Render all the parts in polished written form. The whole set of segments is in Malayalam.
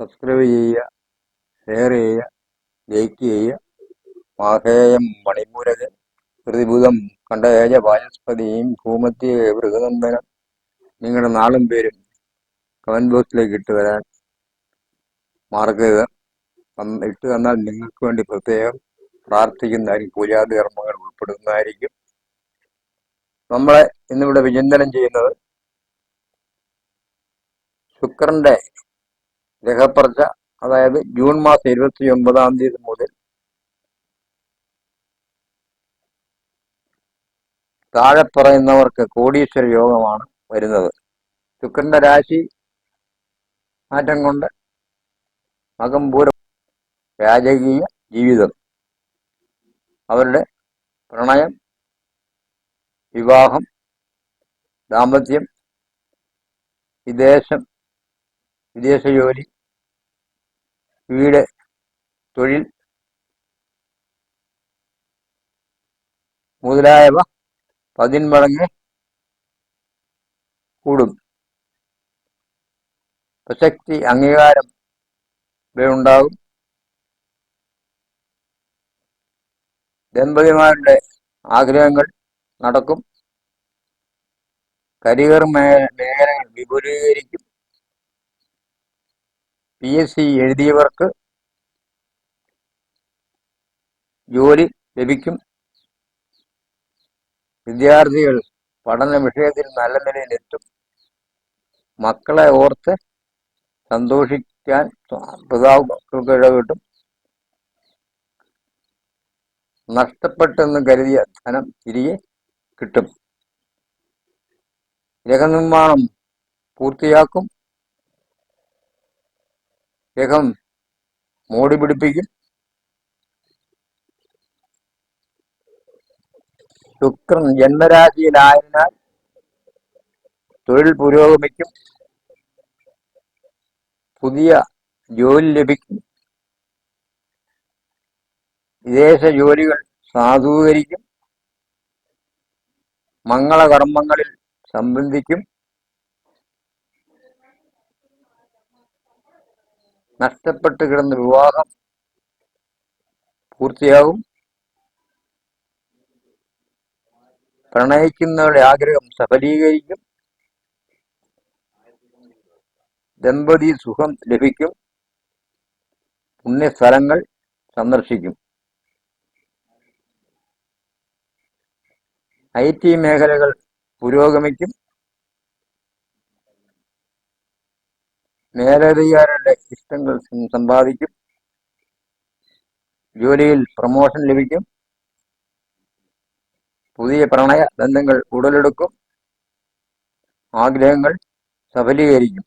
സബ്സ്ക്രൈബ് ചെയ്യുക, ഷെയർ ചെയ്യുക, ലൈക്ക് ചെയ്യുക. മാഹേയം മണിപൂരകൻ പ്രതിഭൂതം കണ്ഠേജ വാചസ്പതിയും ഭൂമധ്യേ മൃഗനന്ദനം. നിങ്ങളുടെ നാളും പേരും കമന്റ് ബോക്സിലേക്ക് ഇട്ട് വരാൻ മറക്കരുത്. ഇട്ട് തന്നാൽ നിങ്ങൾക്ക് വേണ്ടി പ്രത്യേകം പ്രാർത്ഥിക്കുന്നതായിരിക്കും. പൂജാതി കർമ്മങ്ങൾ ഉൾപ്പെടുന്നതായിരിക്കും. നമ്മളെ ഇന്നിവിടെ വിചിന്തനം ചെയ്യുന്നത് ശുക്രന്റെ ഗ്രഹപ്പറച്ച, അതായത് ജൂൺ മാസം 29 മുതൽ താഴെ പറയുന്നവർക്ക് കോടീശ്വര യോഗമാണ് വരുന്നത്. ശുക്രന്റെ രാശി മാറ്റം കൊണ്ട് മകംപൂരം രാജകീയ ജീവിതം, അവരുടെ പ്രണയം, വിവാഹം, ദാമ്പത്യം, വിദേശ ജോലി, വീട്, തൊഴിൽ മുതലായവ 10 മടങ്ങ് കൂടും. പ്രശസ്തി, അംഗീകാരം ഇവയുണ്ടാകും. ദമ്പതിമാരുടെ ആഗ്രഹങ്ങൾ നടക്കും. കരിയർ മേഖലകൾ വിപുലീകരിക്കും. PSC എഴുതിയവർക്ക് ജോലി ലഭിക്കും. വിദ്യാർത്ഥികൾ പഠന വിഷയത്തിൽ നല്ല നിലയിലെത്തും. മക്കളെ ഓർത്ത് സന്തോഷിക്കാൻ പിതാക്കൾക്ക് ഇടകിട്ടും. നഷ്ടപ്പെട്ടെന്ന് കരുതിയ ധനം തിരികെ കിട്ടും. ഗൃഹനിർമ്മാണം പൂർത്തിയാക്കും. ഗൃഹം മോടി പിടിപ്പിക്കും. ശുക്രൻ ജന്മരാശിയിലായതിനാൽ തൊഴിൽ പുരോഗമിക്കും. പുതിയ ജോലി ലഭിക്കും. വിദേശ ജോലികൾ സാധൂകരിക്കും. മംഗളകർമ്മങ്ങളിൽ സംബന്ധിക്കും. നഷ്ടപ്പെട്ട് കിടന്ന വിവാഹം പൂർത്തിയാകും. പ്രണയിക്കുന്നവരുടെ ആഗ്രഹം സഫലീകരിക്കും. ദമ്പതി സുഖം ലഭിക്കും. പുണ്യസ്ഥലങ്ങൾ സന്ദർശിക്കും. IT മേഖലകൾ പുരോഗമിക്കും. മേലധികാരികളുടെ ഇഷ്ടങ്ങൾ സമ്പാദിക്കും. ജോലിയിൽ പ്രമോഷൻ ലഭിക്കും. പുതിയ പ്രണയ ബന്ധങ്ങൾ ഉടലെടുക്കും. ആഗ്രഹങ്ങൾ സഫലീകരിക്കും.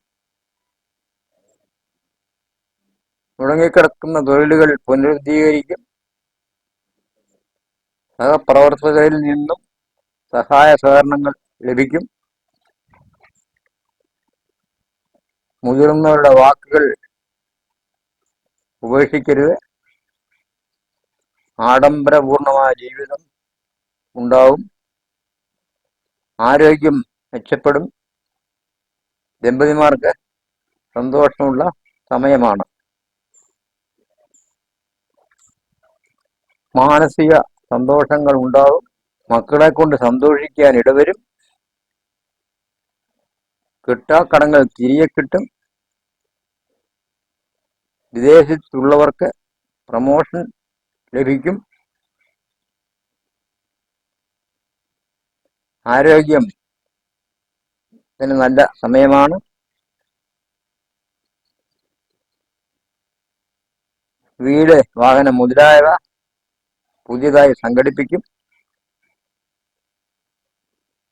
മുടങ്ങിക്കിടക്കുന്ന തൊഴിലുകൾ പുനരുദ്ധീകരിക്കും. സഹപ്രവർത്തകരിൽ നിന്നും സഹായ സഹകരണങ്ങൾ ലഭിക്കും. മുതിർന്നവരുടെ വാക്കുകൾ ഉപേക്ഷിക്കരുത്. ആഡംബരപൂർണമായ ജീവിതം ഉണ്ടാവും. ആരോഗ്യം മെച്ചപ്പെടും. ദമ്പതിമാർക്ക് സന്തോഷമുള്ള സമയമാണ്. മാനസിക സന്തോഷങ്ങൾ ഉണ്ടാവും. മക്കളെ കൊണ്ട് സന്തോഷിക്കാൻ ഇടവരും. കിട്ടാക്കടങ്ങൾ തിരികെ കിട്ടും. വിദേശത്തുള്ളവർക്ക് പ്രമോഷൻ ലഭിക്കും. ആരോഗ്യം നല്ല സമയമാണ്. വീട്, വാഹനം മുതലായവ പുതിയതായി സംഘടിപ്പിക്കും.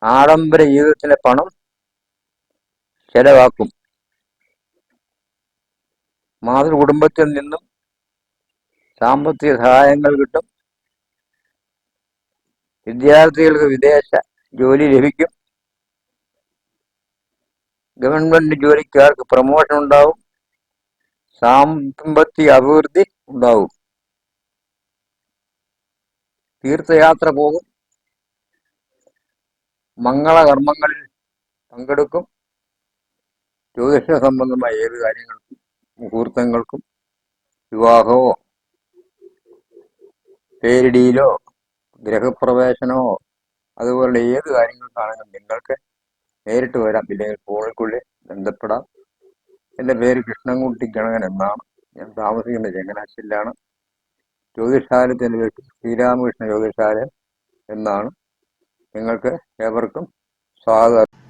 ആഡംബര ജീവിതത്തിലെ പണം ചെലവാക്കും. മാതൃകുടുംബത്തിൽ നിന്നും സാമ്പത്തിക സഹായങ്ങൾ കിട്ടും. വിദ്യാർത്ഥികൾക്ക് വിദേശ ജോലി ലഭിക്കും. ഗവൺമെന്റ് ജോലിക്കാർക്ക് പ്രമോഷൻ ഉണ്ടാവും. സാമ്പത്തിക അഭിവൃദ്ധി ഉണ്ടാവും. തീർത്ഥയാത്ര പോകും. മംഗളകർമ്മങ്ങളിൽ പങ്കെടുക്കും. ജ്യോതിഷ സംബന്ധമായ ഏത് കാര്യങ്ങൾക്കും മുഹൂർത്തങ്ങൾക്കും വിവാഹമോ പേരിടിയിലോ ഗൃഹപ്രവേശനമോ അതുപോലുള്ള ഏത് കാര്യങ്ങൾക്കാണെങ്കിലും നിങ്ങൾക്ക് നേരിട്ട് വരാം, ഇല്ലെങ്കിൽ ഫോണിൽക്കുള്ളിൽ ബന്ധപ്പെടാം. എൻ്റെ പേര് കൃഷ്ണൻകുട്ടി ഗണകൻ എന്നാണ്. ഞാൻ താമസിക്കുന്നത് ചങ്ങനാശ്ശേരിയിലാണ്. ജ്യോതിഷാലയത്തിൻ്റെ പേര് ശ്രീരാമകൃഷ്ണ ജ്യോതിഷാലയം എന്നാണ്. നിങ്ങൾക്ക് ഏവർക്കും സ്വാഗതം.